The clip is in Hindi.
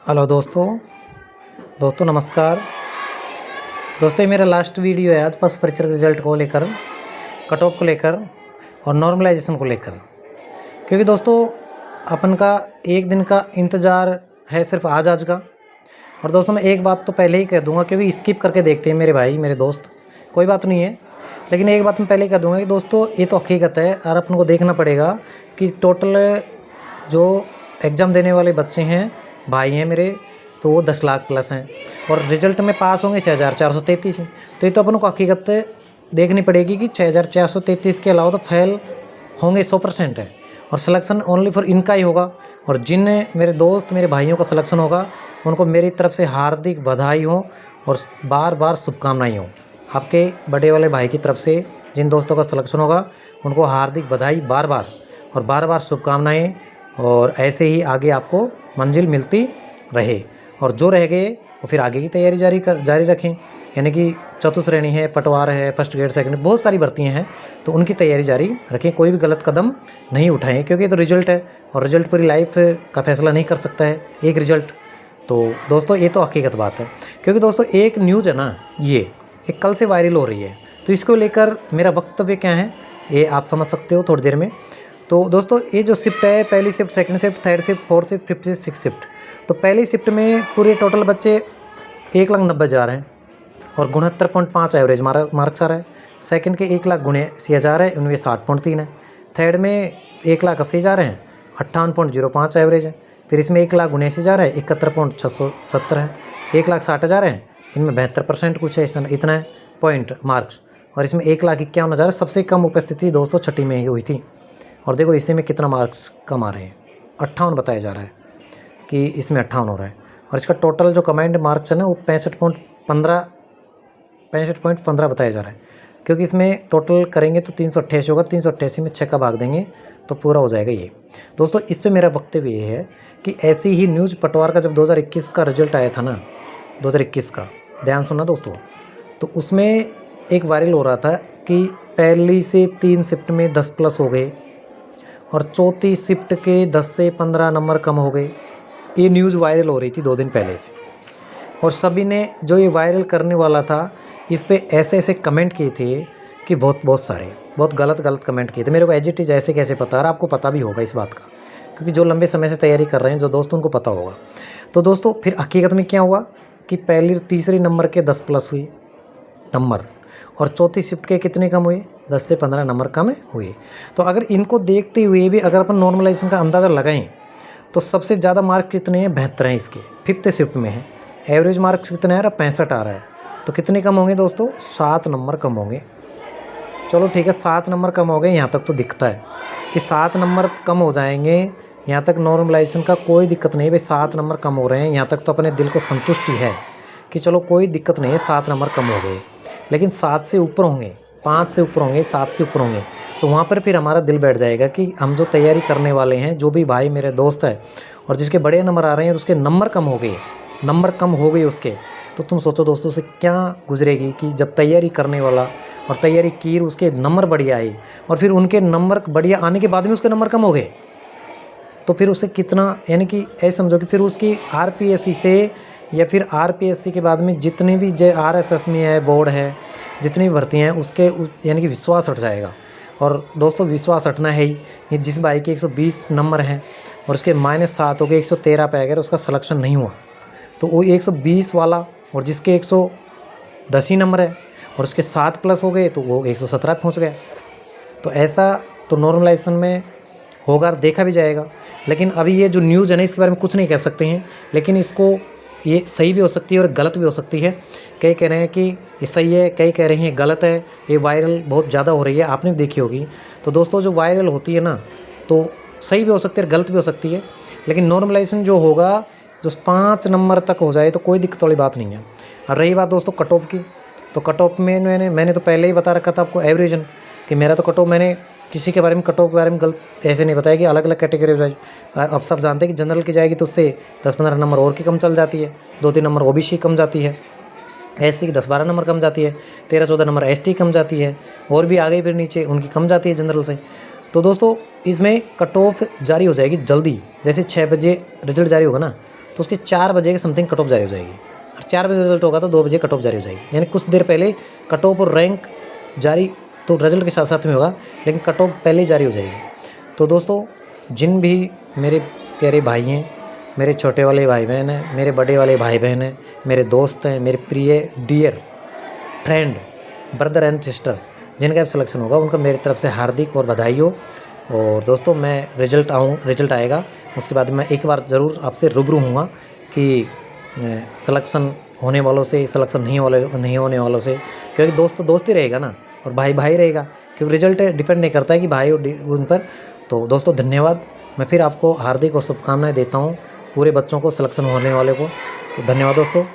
हेलो दोस्तों नमस्कार। दोस्तों ये मेरा लास्ट वीडियो है आज फर्स्ट परीक्षा के रिजल्ट को लेकर, कट ऑफ को लेकर और नॉर्मलाइजेशन को लेकर। क्योंकि दोस्तों अपन का एक दिन का इंतज़ार है सिर्फ आज का। और दोस्तों मैं एक बात तो पहले ही कह दूंगा, क्योंकि स्किप करके देखते हैं मेरे भाई मेरे दोस्त, कोई बात नहीं है, लेकिन एक बात मैं पहले ही कह दूंगा कि दोस्तों ये तो हकीकत है और अपन को देखना पड़ेगा कि टोटल जो एग्ज़ाम देने वाले बच्चे हैं, भाई हैं मेरे, तो वो 10 लाख प्लस हैं और रिजल्ट में पास होंगे 6433 हैं। तो ये तो अपन को हकीकत देखनी पड़ेगी कि 6433 के अलावा तो फेल होंगे 100% है, और सिलेक्शन ओनली फॉर इनका ही होगा। और जिन मेरे दोस्त मेरे भाइयों का सिलेक्शन होगा उनको मेरी तरफ से हार्दिक बधाई हो और बार बार शुभकामनाएं हो। आपके बड़े वाले भाई की तरफ से जिन दोस्तों का सिलेक्शन होगा उनको हार्दिक बधाई बार बार शुभकामनाएं, और ऐसे ही आगे आपको मंजिल मिलती रहे। और जो रह गए वो फिर आगे की तैयारी जारी रखें, यानी कि चतुश्रेणी है, पटवार है, फर्स्ट ग्रेड सेकंड, बहुत सारी भर्तियां हैं, तो उनकी तैयारी जारी रखें। कोई भी गलत कदम नहीं उठाएं, क्योंकि ये तो रिजल्ट है और रिजल्ट पूरी लाइफ का फैसला नहीं कर सकता है एक रिजल्ट। तो दोस्तों ये तो हकीकत बात है, क्योंकि दोस्तों एक न्यूज़ है ना, ये एक कल से वायरल हो रही है, तो इसको लेकर मेरा वक्तव्य क्या है ये आप समझ सकते हो थोड़ी देर में। तो दोस्तों ये जो शिफ्ट है, पहली shift, second shift, third shift, fourth shift, fifth shift, six shift, तो पहली शिफ्ट में पूरे टोटल बच्चे 1,90,000 हैं और 69.5 एवरेज मार्क्स आ रहा है। सेकंड के 1,80,000 है, उनमें 60.3 है। थर्ड में 1,80,000 हैं, 58.05 एवरेज है। फिर इसमें 1,79,000 है, 71.670 है। 1,60,000 है, इनमें 72% कुछ है, इतना है पॉइंट मार्क्स। और इसमें 1,51,000 सबसे कम उपस्थिति दोस्तों छठी में ही हुई थी। और देखो इसी में कितना मार्क्स कम आ रहे हैं, 58 बताया जा रहा है कि इसमें 58 हो रहा है। और इसका टोटल जो कमांड मार्क्स है ना वो 65.15 बताया जा रहा है, क्योंकि इसमें टोटल करेंगे तो 388 होगा, 388 में 6 का भाग देंगे तो पूरा हो जाएगा ये। दोस्तों इस पर मेरा वक्तव्य ये है कि ऐसी ही न्यूज़ पटवार का जब 2021 का रिजल्ट आया था ना, 2021 का, ध्यान सुनना दोस्तों, तो उसमें एक वायरल हो रहा था कि पहली से 3 शिफ्ट में 10 प्लस हो गए और चौथी शिफ्ट के 10 से 15 नंबर कम हो गए। ये न्यूज़ वायरल हो रही थी 2 दिन पहले से, और सभी ने जो ये वायरल करने वाला था इस पे ऐसे कमेंट किए थे कि बहुत सारे बहुत गलत कमेंट किए थे। मेरे को एज इट इज़ ऐसे कैसे पता, और आपको पता भी होगा इस बात का, क्योंकि जो लंबे समय से तैयारी कर रहे हैं जो दोस्त उनको पता होगा। तो दोस्तों फिर हकीकत में क्या हुआ कि पहली तीसरी नंबर के 10 प्लस हुई नंबर, और चौथी शिफ्ट के कितने कम हुए, 10 से 15 नंबर कम हुए। तो अगर इनको देखते हुए भी अगर अपन नॉर्मलाइजेशन का अंदाज़ा लगाएं तो सबसे ज़्यादा मार्क कितने हैं, 72 हैं इसके, फिफ्थ शिफ्ट में है। एवरेज मार्क्स कितने आ रहा है, 65 आ रहा है। तो कितने कम होंगे दोस्तों, 7 नंबर कम होंगे। चलो ठीक है, 7 नंबर कम हो गए, यहाँ तक तो दिखता है कि 7 नंबर कम हो जाएंगे, यहाँ तक नॉर्मलाइजेशन का कोई दिक्कत नहीं है भाई। 7 नंबर कम हो रहे हैं, यहाँ तक तो अपने दिल को संतुष्टि है कि चलो कोई दिक्कत नहीं है, 7 नंबर कम हो गए। लेकिन 7 से ऊपर होंगे, 5 से ऊपर होंगे, 7 से ऊपर होंगे, तो वहाँ पर फिर हमारा दिल बैठ जाएगा कि हम जो तैयारी करने वाले हैं, जो भी भाई मेरे दोस्त है और जिसके बड़े नंबर आ रहे हैं और उसके नंबर कम हो गए उसके, तो तुम सोचो दोस्तों से क्या गुजरेगी कि जब तैयारी करने वाला और तैयारी की उसके नंबर बढ़िया आए और फिर उनके नंबर बढ़िया आने के बाद में उसके नंबर कम हो गए, तो फिर उससे कितना, यानी कि ऐसे समझो कि फिर उसकी आरपीएससी से या फिर आरपीएससी के बाद में जितनी भी आरएसएस में है, बोर्ड है, जितनी भी भर्तियाँ हैं उसके यानी कि विश्वास हट जाएगा। और दोस्तों विश्वास हटना है ही, ये जिस भाई के 120 नंबर हैं और उसके -7 हो गए, 113 पे आ गया, उसका सिलेक्शन नहीं हुआ, तो वो 120 वाला, और जिसके 110 ही नंबर है और उसके 7 प्लस हो गए तो वो 117 पहुँच गया। तो ऐसा तो नॉर्मलाइजेशन में होगा, देखा भी जाएगा। लेकिन अभी ये जो न्यूज़ है ना इसके बारे में कुछ नहीं कह सकते हैं, लेकिन इसको ये सही भी हो सकती है और गलत भी हो सकती है। कई कह रहे हैं कि ये सही है, कई कह रहे हैं गलत है, ये वायरल बहुत ज़्यादा हो रही है, आपने भी देखी होगी। तो दोस्तों जो वायरल होती है ना तो सही भी हो सकती है और गलत भी हो सकती है, लेकिन नॉर्मलाइजेशन जो होगा जो 5 नंबर तक हो जाए तो कोई दिक्कत वाली बात नहीं है। और रही बात दोस्तों कट ऑफ की, तो कट ऑफ में मैंने तो पहले ही बता रखा था आपको एवरेजन कि मेरा तो कट ऑफ, मैंने किसी के बारे में कट ऑफ के बारे में गलत ऐसे नहीं बताया कि अलग अलग कैटेगरी वाइज। अब सब जानते हैं कि जनरल की जाएगी तो उससे 10-15 नंबर और की कम चल जाती है, 2-3 नंबर ओबीसी कम जाती है, एससी की 10-12 नंबर कम जाती है, 13-14 नंबर एसटी कम जाती है, और भी आगे फिर नीचे उनकी कम जाती है जनरल से। तो दोस्तों इसमें कट ऑफ जारी हो जाएगी जल्दी, जैसे 6 बजे रिजल्ट जारी होगा ना तो उसके 4 बजे के समथिंग कट ऑफ जारी हो जाएगी, और 4 बजे रिजल्ट होगा तो 2 बजे कट ऑफ जारी हो जाएगी। यानी कुछ देर पहले कट ऑफ और रैंक जारी तो रिजल्ट के साथ साथ में होगा, लेकिन कट ऑफ पहले ही जारी हो जाएगी। तो दोस्तों, जिन भी मेरे प्यारे भाई हैं, मेरे छोटे वाले भाई बहन हैं, मेरे बड़े वाले भाई बहन हैं, मेरे दोस्त हैं, मेरे प्रिय dear friend brother and sister, जिनका भी सिलेक्शन होगा उनका मेरी तरफ से हार्दिक और बधाई हो। और दोस्तों, मैं रिजल्ट आएगा उसके बाद मैं एक बार ज़रूर आपसे रूबरू हूँगा कि सिलेक्शन होने वालों से, सिलेक्शन नहीं होने वालों से, क्योंकि दोस्त तो दोस्त ही रहेगा ना, और भाई भाई रहेगा, क्योंकि रिजल्ट डिपेंड नहीं करता है कि भाई उन पर। तो दोस्तों धन्यवाद, मैं फिर आपको हार्दिक और शुभकामनाएं देता हूँ पूरे बच्चों को, सिलेक्शन होने वाले को। तो धन्यवाद दोस्तों।